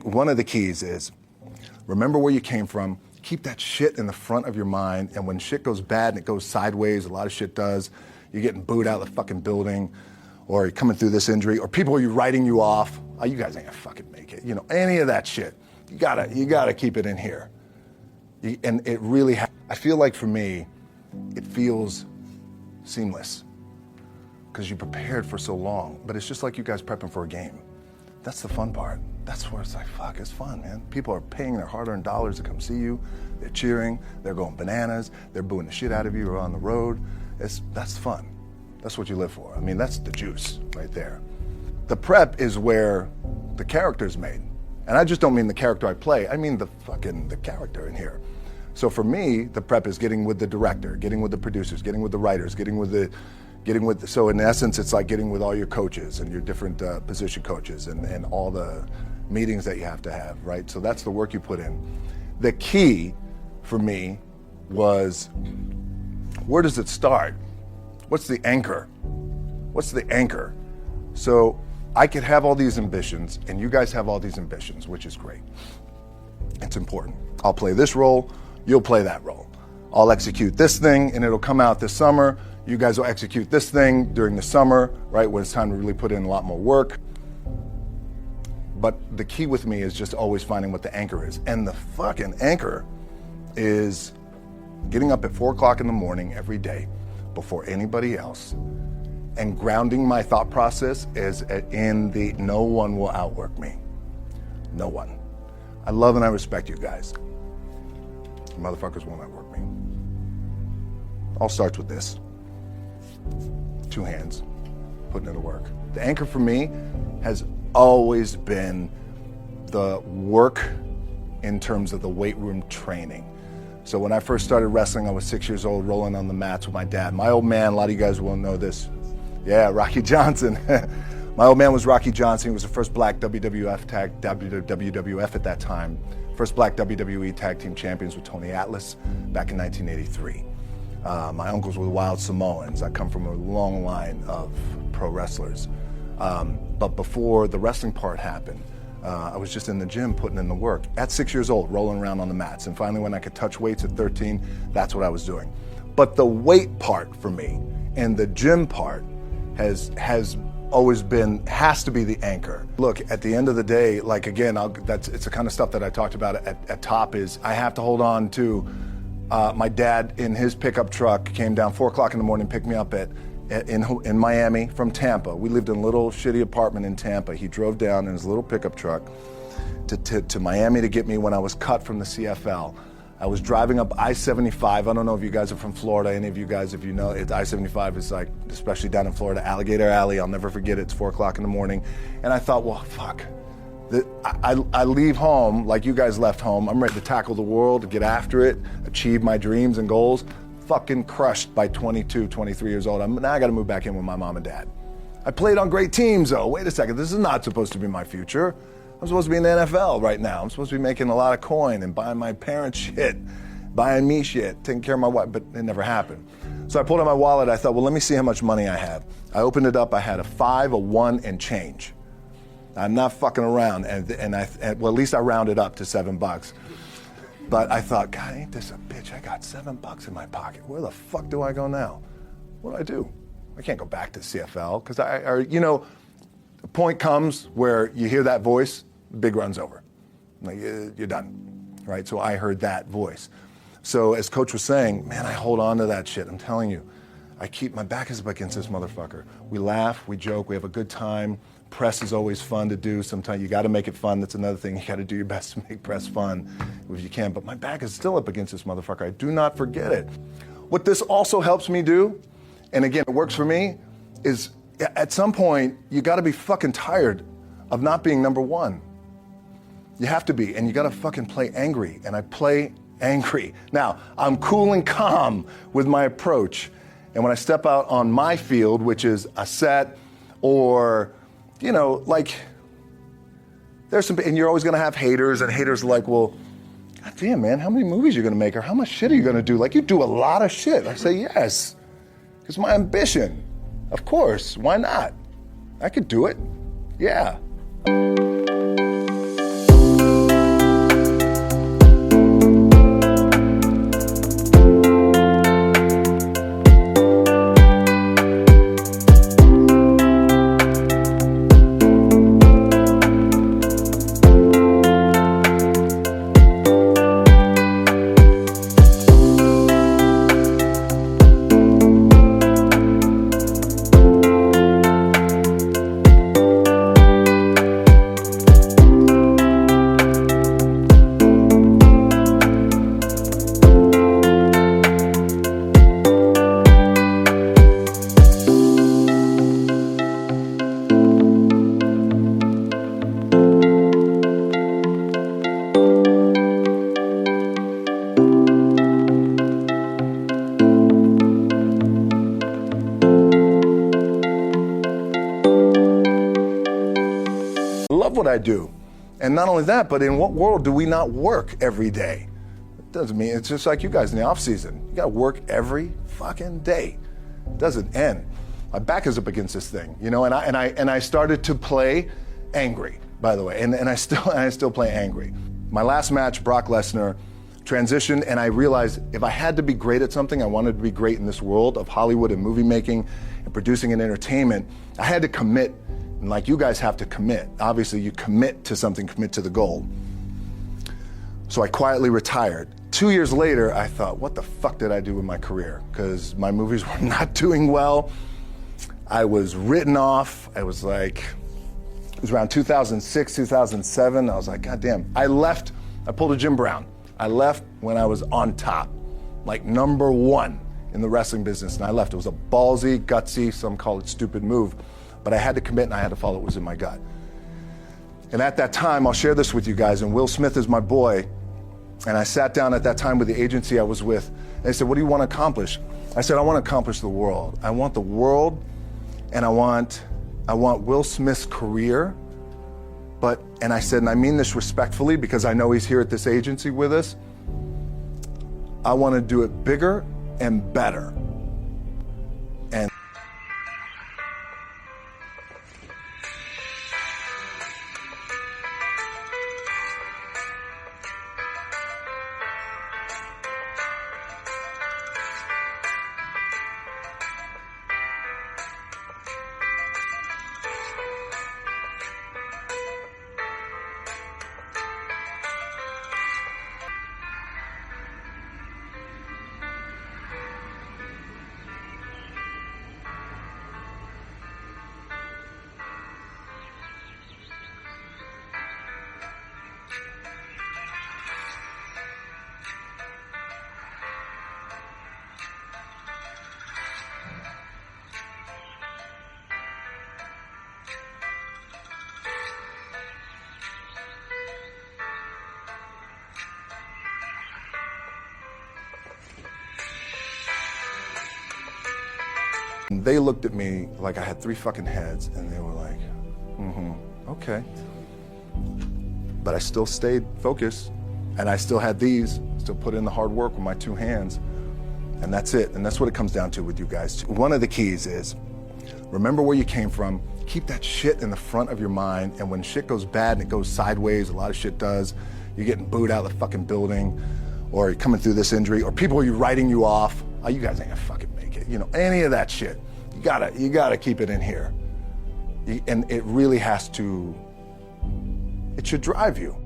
One of the keys is remember where you came from, keep that shit in the front of your mind, and when shit goes bad and it goes sideways, a lot of shit does, you're getting booed out of the fucking building, or you're coming through this injury, or people are writing you off, oh, you guys ain't gonna fucking make it, you know, any of that shit. You gotta keep it in here. And it really, I feel like for me, it feels seamless, because you prepared for so long, but it's just like you guys prepping for a game. That's the fun part. That's where it's like, fuck, it's fun, man. People are paying their hard-earned dollars to come see you. They're cheering, they're going bananas, they're booing the shit out of you or on the road. That's fun. That's what you live for. I mean, that's the juice right there. The prep is where the character's made. And I just don't mean the character I play, I mean the character in here. So for me, the prep is getting with the director, getting with the producers, getting with the writers, so in essence, it's like getting with all your coaches and your different position coaches and all the meetings that you have to have, right? So that's the work you put in. The key for me was, where does it start? What's the anchor? What's the anchor? So I could have all these ambitions and you guys have all these ambitions, which is great. It's important. I'll play this role, you'll play that role. I'll execute this thing and it'll come out this summer. You guys will execute this thing during the summer, right, when it's time to really put in a lot more work. But the key with me is just always finding what the anchor is. And the fucking anchor is getting up at 4 o'clock in the morning every day before anybody else and grounding my thought process is in the no one will outwork me. No one. I love and I respect you guys. You motherfuckers won't outwork me. All starts with this. 2 hands, putting in the work. The anchor for me has always been the work in terms of the weight room training. So when I first started wrestling, I was 6 years old, rolling on the mats with my dad. My old man, a lot of you guys will know this. Yeah, Rocky Johnson. My old man was Rocky Johnson. He was the first black WWF at that time. First black WWE tag team champions with Tony Atlas back in 1983. My uncles were wild Samoans. I come from a long line of pro wrestlers. But before the wrestling part happened, I was just in the gym putting in the work. At 6 years old, rolling around on the mats. And finally, when I could touch weights at 13, that's what I was doing. But the weight part for me and the gym part has always been, has to be the anchor. Look, at the end of the day, like again, it's the kind of stuff that I talked about at top is I have to hold on to my dad in his pickup truck came down 4 o'clock in the morning, picked me up in Miami from Tampa. We lived in a little shitty apartment in Tampa. He drove down in his little pickup truck to Miami to get me when I was cut from the CFL. I was driving up I-75. I don't know if you guys are from Florida, any of you guys, if you know, I-75 is like, especially down in Florida, Alligator Alley. I'll never forget it. It's 4 o'clock in the morning. And I thought, well, fuck. I leave home like you guys left home. I'm ready to tackle the world, get after it, achieve my dreams and goals. Fucking crushed by 22, 23 years old. Now I got to move back in with my mom and dad. I played on great teams though. Wait a second, this is not supposed to be my future. I'm supposed to be in the NFL right now. I'm supposed to be making a lot of coin and buying my parents shit, buying me shit, taking care of my wife, but it never happened. So I pulled out my wallet. I thought, well, let me see how much money I have. I opened it up. I had a 5, a 1, and change. I'm not fucking around, well, at least I rounded up to $7. But I thought, God, ain't this a bitch? I got $7 in my pocket. Where the fuck do I go now? What do I do? I can't go back to CFL because the point comes where you hear that voice, the big run's over. Like, you're done, right? So I heard that voice. So as Coach was saying, man, I hold on to that shit. I'm telling you, my back is up against this motherfucker. We laugh, we joke, we have a good time. Press is always fun to do. Sometimes you got to make it fun. That's another thing. You got to do your best to make press fun if you can. But my back is still up against this motherfucker. I do not forget it. What this also helps me do, and again, it works for me, is at some point, you got to be fucking tired of not being number one. You have to be, and you got to fucking play angry. And I play angry. Now, I'm cool and calm with my approach. And when I step out on my field, which is a set or like, there's some, and you're always gonna have haters, and haters are like, well, God damn, man, how many movies are you gonna make, or how much shit are you gonna do? Like, you do a lot of shit. I say, yes, it's my ambition. Of course, why not? I could do it, yeah. I do? And not only that, but in what world do we not work every day? It doesn't mean, it's just like you guys in the off season. You gotta work every fucking day. It doesn't end. My back is up against this thing, you know, and I started to play angry, by the way, and I still play angry. My last match, Brock Lesnar, transitioned, and I realized if I had to be great at something, I wanted to be great in this world of Hollywood and movie making and producing and entertainment, I had to commit, and like you guys have to commit. Obviously, you commit to something, commit to the goal. So I quietly retired. 2 years later, I thought, what the fuck did I do with my career? Because my movies were not doing well. I was written off. I was like, it was around 2006, 2007. I was like, God damn. I left, I pulled a Jim Brown. I left when I was on top, like #1 in the wrestling business, and I left. It was a ballsy, gutsy, some call it stupid move, but I had to commit and I had to follow what was in my gut. And at that time, I'll share this with you guys, and Will Smith is my boy, and I sat down at that time with the agency I was with, and they said, what do you want to accomplish? I said, I want to accomplish the world. I want the world, and I want Will Smith's career. And I said, and I mean this respectfully because I know he's here at this agency with us, I want to do it bigger and better. And they looked at me like I had 3 fucking heads, and they were like, okay. But I still stayed focused, and I still had these, still put in the hard work with my 2 hands, and that's it. And that's what it comes down to with you guys. One of the keys is, remember where you came from, keep that shit in the front of your mind, and when shit goes bad and it goes sideways, a lot of shit does, you're getting booed out of the fucking building, or you're coming through this injury, or people are writing you off, oh, you guys ain't gonna fucking make it, you know, any of that shit. You gotta keep it in here. And it really has to, it should drive you.